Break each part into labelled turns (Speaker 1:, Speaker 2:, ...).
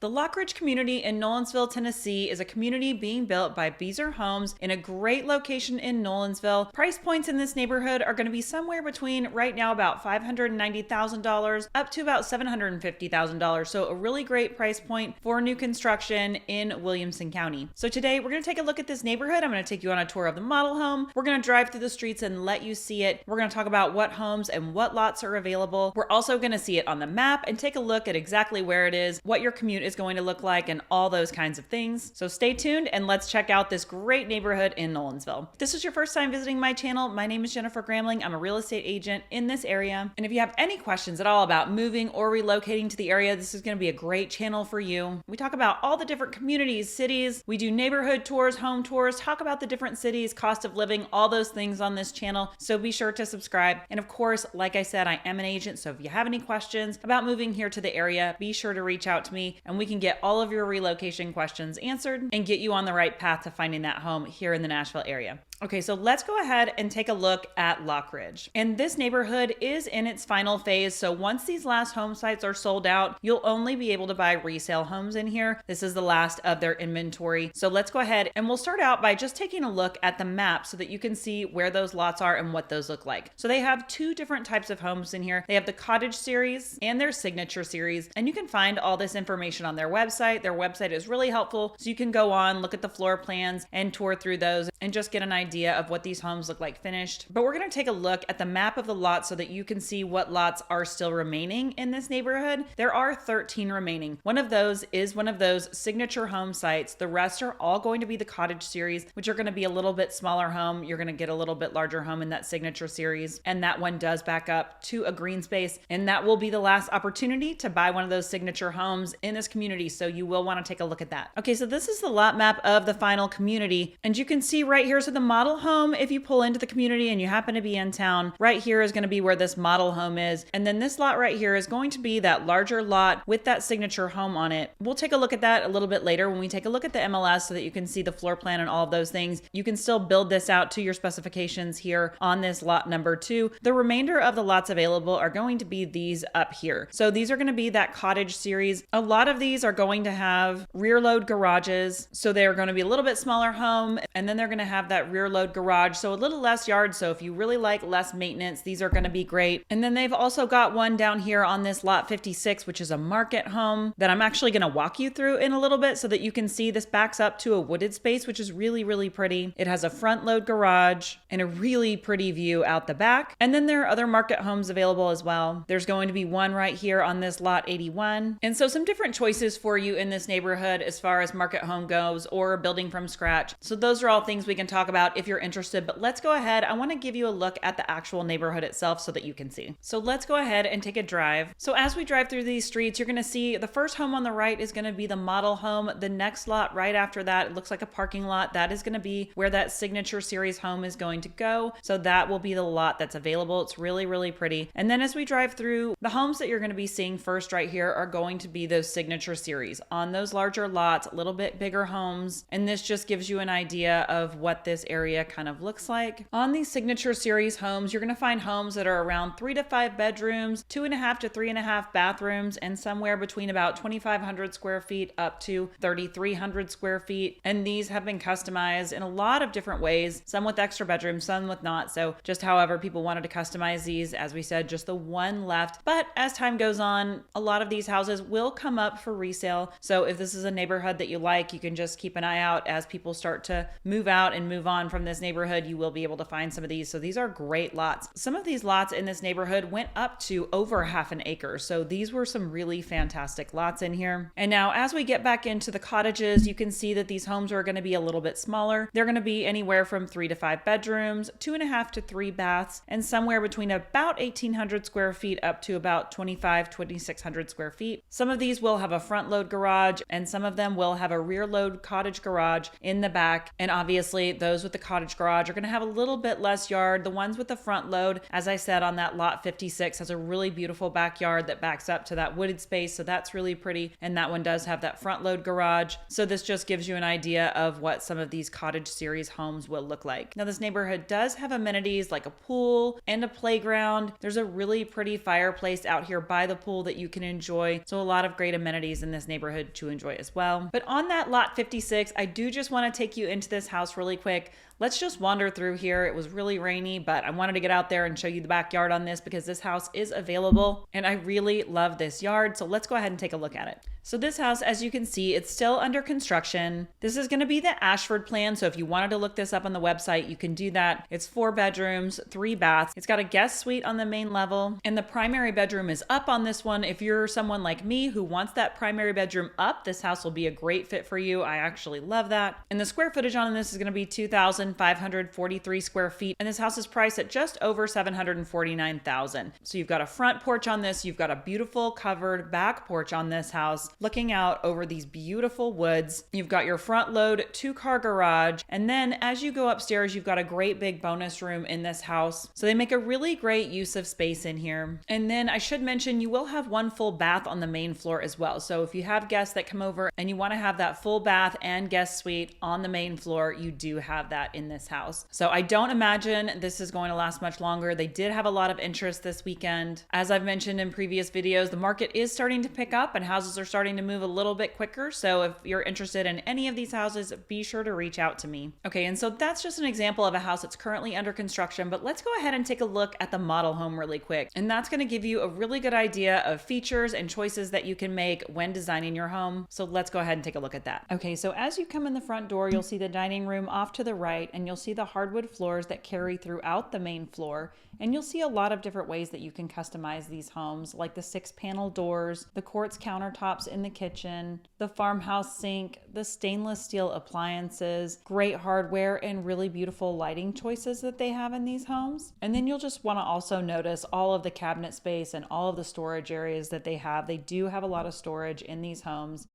Speaker 1: The Lochridge community in Nolensville, Tennessee is a community being built by LHI Homes in a great location in Nolensville. Price points in this neighborhood are going to be somewhere between right now about $590,000 up to about $750,000. So a really great price point for new construction in Williamson County. So today we're going to take a look at this neighborhood. I'm going to take you on a tour of the model home. We're going to drive through the streets and let you see it. We're going to talk about what homes and what lots are available. We're also going to see it on the map and take a look at exactly where it is, what your commute is going to look like, and all those kinds of things. So stay tuned and let's check out this great neighborhood in Nolensville. If this is your first time visiting my channel, my name is Jennifer Gramling. I'm a real estate agent in this area. And if you have any questions at all about moving or relocating to the area, this is going to be a great channel for you. We talk about all the different communities, cities. We do neighborhood tours, home tours, talk about the different cities, cost of living, all those things on this channel. So be sure to subscribe. And of course, like I said, I am an agent. So if you have any questions about moving here to the area, be sure to reach out to me and we can get all of your relocation questions answered and get you on the right path to finding that home here in the Nashville area. Okay, so let's go ahead and take a look at Lockridge. And this neighborhood is in its final phase. So once these last home sites are sold out, you'll only be able to buy resale homes in here. This is the last of their inventory. So let's go ahead and we'll start out by just taking a look at the map so that you can see where those lots are and what those look like. So they have two different types of homes in here. They have the cottage series and their signature series, and you can find all this information on their website. Their website is really helpful. So you can go on, look at the floor plans and tour through those and just get an idea of what these homes look like finished. But we're going to take a look at the map of the lot so that you can see what lots are still remaining in this neighborhood. There are 13 remaining. One of those is one of those signature home sites. The rest are all going to be the cottage series, which are going to be a little bit smaller home. You're going to get a little bit larger home in that signature series. And that one does back up to a green space. And that will be the last opportunity to buy one of those signature homes in this community. So you will want to take a look at that. Okay, so this is the lot map of the final community. And you can see right here, so the model home, if you pull into the community and you happen to be in town, right here is going to be where this model home is. And then this lot right here is going to be that larger lot with that signature home on it. We'll take a look at that a little bit later when we take a look at the MLS so that you can see the floor plan and all of those things. You can still build this out to your specifications here on this lot number 2. The remainder of the lots available are going to be these up here. So these are going to be that cottage series. A lot of these are going to have rear load garages. So they're going to be a little bit smaller home, and then they're going to have that rear load garage. So a little less yard. So if you really like less maintenance, these are going to be great. And then they've also got one down here on this lot 56, which is a market home that I'm actually going to walk you through in a little bit so that you can see this backs up to a wooded space, which is really, really pretty. It has a front load garage and a really pretty view out the back. And then there are other market homes available as well. There's going to be one right here on this lot 81. And so some different choices for you in this neighborhood as far as market home goes or building from scratch. So those are all things we can talk about if you're interested, but let's go ahead. I want to give you a look at the actual neighborhood itself so that you can see. So let's go ahead and take a drive. So as we drive through these streets, you're going to see the first home on the right is going to be the model home. The next lot right after that, it looks like a parking lot. That is going to be where that signature series home is going to go. So that will be the lot that's available. It's really, really pretty. And then as we drive through, the homes that you're going to be seeing first right here are going to be those signature series on those larger lots, a little bit bigger homes. And this just gives you an idea of what this area kind of looks like. On these signature series homes, you're going to find homes that are around 3 to 5 bedrooms, 2.5 to 3.5 bathrooms, and somewhere between about 2,500 square feet up to 3,300 square feet. And these have been customized in a lot of different ways, some with extra bedrooms, some with not. So just however people wanted to customize these, as we said, just the one left. But as time goes on, a lot of these houses will come up for resale. So if this is a neighborhood that you like, you can just keep an eye out as people start to move out and move on from this neighborhood. You will be able to find some of these. So these are great lots. Some of these lots in this neighborhood went up to over half an acre. So these were some really fantastic lots in here. And now as we get back into the cottages, you can see that these homes are going to be a little bit smaller. They're going to be anywhere from 3 to 5 bedrooms, 2.5 to 3 baths, and somewhere between about 1,800 square feet up to about 2,600 square feet. Some of these will have a front load garage and some of them will have a rear load cottage garage in the back. And obviously those with the the cottage garage are going to have a little bit less yard. The ones with the front load, as I said, on that lot 56 has a really beautiful backyard that backs up to that wooded space. So that's really pretty. And that one does have that front load garage. So this just gives you an idea of what some of these cottage series homes will look like. Now this neighborhood does have amenities like a pool and a playground. There's a really pretty fireplace out here by the pool that you can enjoy. So a lot of great amenities in this neighborhood to enjoy as well. But on that lot 56, I do just want to take you into this house really quick. Let's just wander through here. It was really rainy, but I wanted to get out there and show you the backyard on this because this house is available and I really love this yard. So let's go ahead and take a look at it. So this house, as you can see, it's still under construction. This is going to be the Ashford plan. So if you wanted to look this up on the website, you can do that. It's 4 bedrooms, 3 baths. It's got a guest suite on the main level and the primary bedroom is up on this one. If you're someone like me who wants that primary bedroom up, this house will be a great fit for you. I actually love that. And the square footage on this is going to be 2,543 square feet. And this house is priced at just over $749,000. So you've got a front porch on this. You've got a beautiful covered back porch on this house, looking out over these beautiful woods. You've got your front load 2-car garage. And then as you go upstairs, you've got a great big bonus room in this house. So they make a really great use of space in here. And then I should mention, you will have 1 full bath on the main floor as well. So if you have guests that come over and you want to have that full bath and guest suite on the main floor, you do have that in this house. So I don't imagine this is going to last much longer. They did have a lot of interest this weekend. As I've mentioned in previous videos, the market is starting to pick up and houses are starting to move a little bit quicker. So if you're interested in any of these houses, be sure to reach out to me. Okay, and so that's just an example of a house that's currently under construction, but let's go ahead and take a look at the model home really quick. And that's going to give you a really good idea of features and choices that you can make when designing your home. So let's go ahead and take a look at that. Okay, so as you come in the front door, you'll see the dining room off to the right, and you'll see the hardwood floors that carry throughout the main floor. And you'll see a lot of different ways that you can customize these homes, like the 6-panel doors, the quartz countertops in the kitchen, the farmhouse sink, the stainless steel appliances, great hardware, and really beautiful lighting choices that they have in these homes. And then you'll just want to also notice all of the cabinet space and all of the storage areas that they have. They do have a lot of storage in these homes.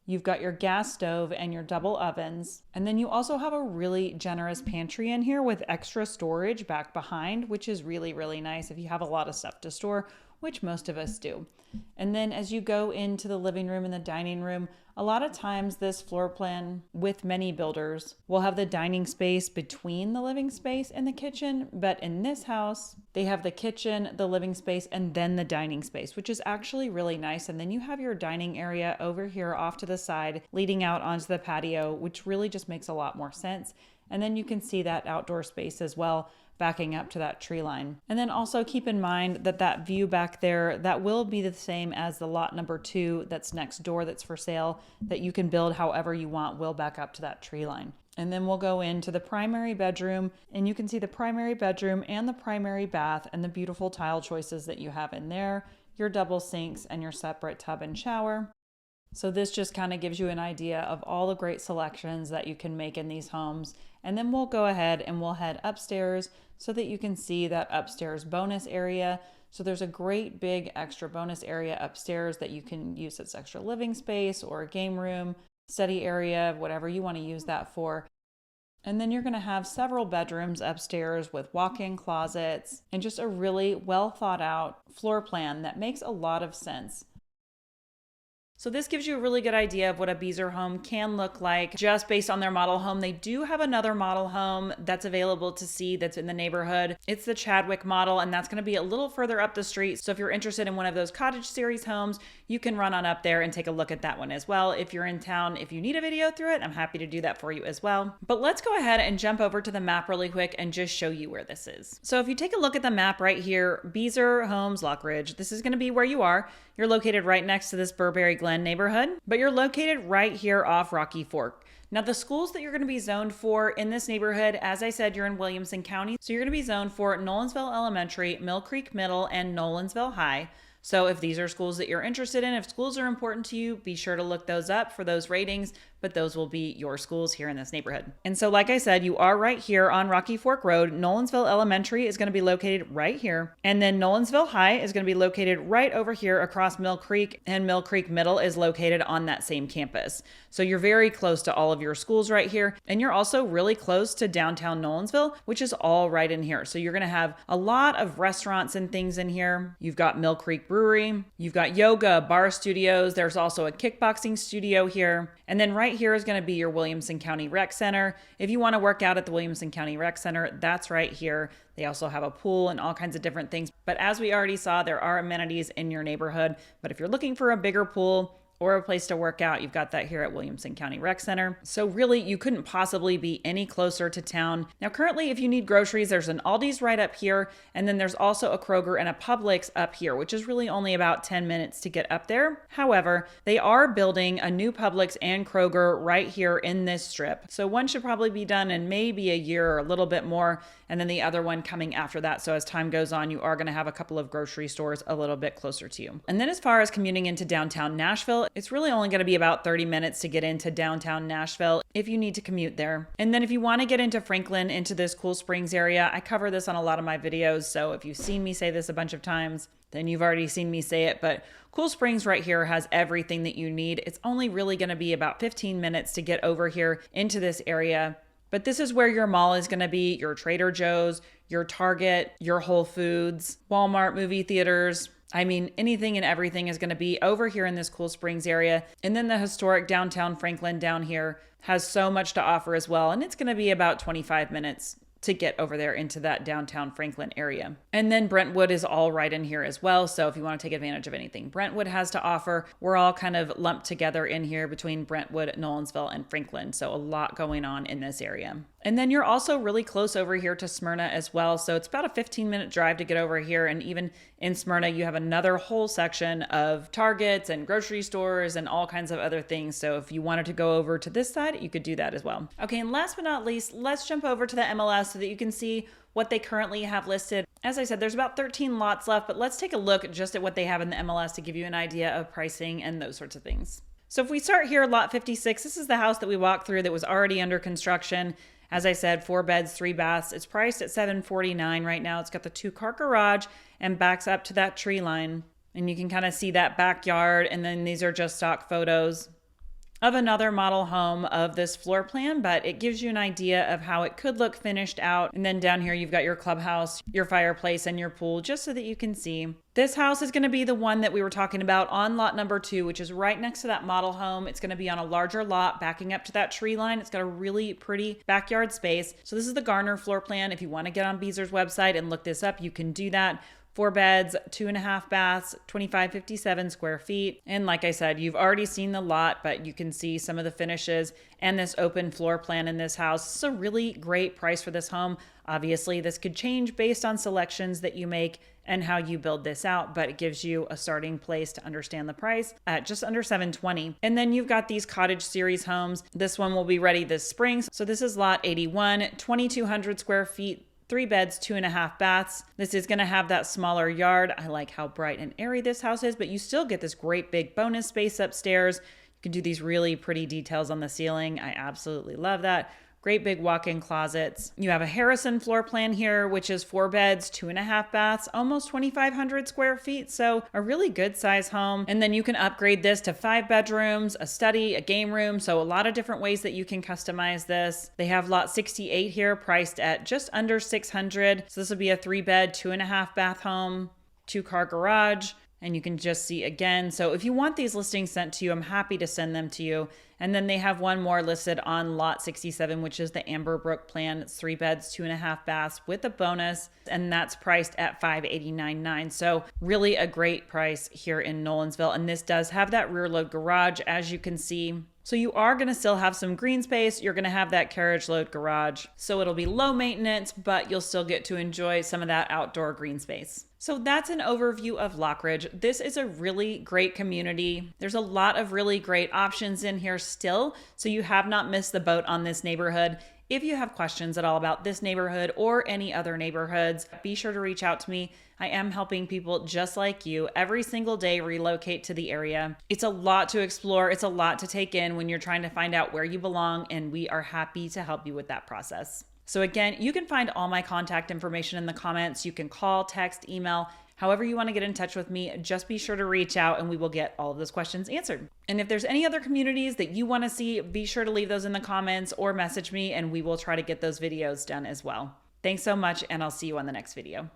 Speaker 1: You've got your gas stove and your double ovens. And then you also have a really generous pantry in here with extra storage back behind, which is really, really nice if you have a lot of stuff to store, which most of us do. And then as you go into the living room and the dining room, a lot of times this floor plan with many builders will have the dining space between the living space and the kitchen. But in this house, they have the kitchen, the living space, and then the dining space, which is actually really nice. And then you have your dining area over here off to the side, leading out onto the patio, which really just makes a lot more sense. And then you can see that outdoor space as well, backing up to that tree line. And then also keep in mind that that view back there, that will be the same as the lot number 2 that's next door that's for sale, that you can build however you want, will back up to that tree line. And then we'll go into the primary bedroom, and you can see the primary bedroom and the primary bath and the beautiful tile choices that you have in there, your double sinks and your separate tub and shower. So this just kind of gives you an idea of all the great selections that you can make in these homes. And then we'll go ahead and we'll head upstairs so that you can see that upstairs bonus area. So there's a great big extra bonus area upstairs that you can use as extra living space or a game room, study area, whatever you want to use that for. And then you're going to have several bedrooms upstairs with walk-in closets and just a really well thought out floor plan that makes a lot of sense. So this gives you a really good idea of what a Beazer home can look like just based on their model home. They do have another model home that's available to see that's in the neighborhood. It's the Chadwick model, and that's going to be a little further up the street. So if you're interested in one of those cottage series homes, you can run on up there and take a look at that one as well. If you're in town, if you need a video through it, I'm happy to do that for you as well. But let's go ahead and jump over to the map really quick and just show you where this is. So if you take a look at the map right here, Beazer Homes, Lockridge, this is going to be where you are. You're located right next to this Burberry Glen neighborhood, but you're located right here off Rocky Fork. Now the schools that you're going to be zoned for in this neighborhood, as I said, you're in Williamson County. So you're going to be zoned for Nolensville Elementary, Mill Creek Middle, and Nolensville High. So if these are schools that you're interested in, if schools are important to you, be sure to look those up for those ratings. but those will be your schools here in this neighborhood. And so, like I said, you are right here on Rocky Fork Road. Nolensville Elementary is going to be located right here. And then Nolensville High is going to be located right over here across Mill Creek, and Mill Creek Middle is located on that same campus. So you're very close to all of your schools right here. And you're also really close to downtown Nolensville, which is all right in here. So you're going to have a lot of restaurants and things in here. You've got Mill Creek Brewery, you've got yoga, bar studios. There's also a kickboxing studio here. And then right here is going to be your Williamson County Rec Center. If you want to work out at the Williamson County Rec Center, that's right here. They also have a pool and all kinds of different things. But as we already saw, there are amenities in your neighborhood. But if you're looking for a bigger pool or a place to work out, you've got that here at Williamson County Rec Center. So really, you couldn't possibly be any closer to town. Now, currently, if you need groceries, there's an Aldi's right up here, and then there's also a Kroger and a Publix up here, which is really only about 10 minutes to get up there. However, they are building a new Publix and Kroger right here in this strip. So one should probably be done in maybe a year or a little bit more, and then the other one coming after that. So as time goes on, you are going to have a couple of grocery stores a little bit closer to you. And then as far as commuting into downtown Nashville, it's really only going to be about 30 minutes to get into downtown Nashville if you need to commute there. And then if you want to get into Franklin, into this Cool Springs area, I cover this on a lot of my videos. So if you've seen me say this a bunch of times, then you've already seen me say it. But Cool Springs right here has everything that you need. It's only really going to be about 15 minutes to get over here into this area. But this is where your mall is going to be, your Trader Joe's, your Target, your Whole Foods, Walmart, movie theaters. I mean, anything and everything is going to be over here in this Cool Springs area. And then the historic downtown Franklin down here has so much to offer as well. And it's going to be about 25 minutes to get over there into that downtown Franklin area. And then Brentwood is all right in here as well. So if you want to take advantage of anything Brentwood has to offer, we're all kind of lumped together in here between Brentwood, Nolensville, and Franklin. So a lot going on in this area. And then you're also really close over here to Smyrna as well. So it's about a 15-minute drive to get over here. And even in Smyrna, you have another whole section of Targets and grocery stores and all kinds of other things. So if you wanted to go over to this side, you could do that as well. Okay, and last but not least, let's jump over to the MLS so that you can see what they currently have listed. As I said, there's about 13 lots left, but let's take a look just at what they have in the MLS to give you an idea of pricing and those sorts of things. So if we start here, lot 56, this is the house that we walked through that was already under construction. As I said, 4 beds, 3 baths. It's priced at $749 right now. It's got the 2-car garage and backs up to that tree line. And you can kind of see that backyard. And then these are just stock photos of another model home of this floor plan, but it gives you an idea of how it could look finished out. And then down here, you've got your clubhouse, your fireplace, and your pool, just so that you can see. This house is going to be the one that we were talking about on lot number 2, which is right next to that model home. It's going to be on a larger lot backing up to that tree line. It's got a really pretty backyard space. So this is the Garner floor plan. If you want to get on Beezer's website and look this up, you can do that. 4 beds, 2.5 baths, 2,557 square feet. And like I said, you've already seen the lot, but you can see some of the finishes and this open floor plan in this house. It's a really great price for this home. Obviously, this could change based on selections that you make and how you build this out, but it gives you a starting place to understand the price at just under $720. And then you've got these cottage series homes. This one will be ready this spring. So this is lot 81, 2,200 square feet, 3 beds, 2.5 baths. This is going to have that smaller yard. I like how bright and airy this house is, but you still get this great big bonus space upstairs. You can do these really pretty details on the ceiling. I absolutely love that. Great big walk-in closets. You have a Harrison floor plan here, which is 4 beds, 2.5 baths, almost 2,500 square feet. So a really good size home. And then you can upgrade this to 5 bedrooms, a study, a game room. So a lot of different ways that you can customize this. They have lot 68 here priced at just under $600. So this will be a 3-bed, 2.5 bath home, 2-car garage. And you can just see again. So if you want these listings sent to you, I'm happy to send them to you. And then they have one more listed on lot 67, which is the Amberbrook plan. It's 3 beds, 2.5 baths with a bonus. And that's priced at $589,900. So really a great price here in Nolensville. And this does have that rear load garage, as you can see. So you are going to still have some green space. You're going to have that carriage load garage. So it'll be low maintenance, but you'll still get to enjoy some of that outdoor green space. So that's an overview of Lockridge. This is a really great community. There's a lot of really great options in here still. So you have not missed the boat on this neighborhood. If you have questions at all about this neighborhood or any other neighborhoods, be sure to reach out to me. I am helping people just like you every single day relocate to the area. It's a lot to explore. It's a lot to take in when you're trying to find out where you belong, and we are happy to help you with that process. So again, you can find all my contact information in the comments. You can call, text, email, however you want to get in touch with me. Just be sure to reach out and we will get all of those questions answered. And if there's any other communities that you want to see, be sure to leave those in the comments or message me and we will try to get those videos done as well. Thanks so much, and I'll see you on the next video.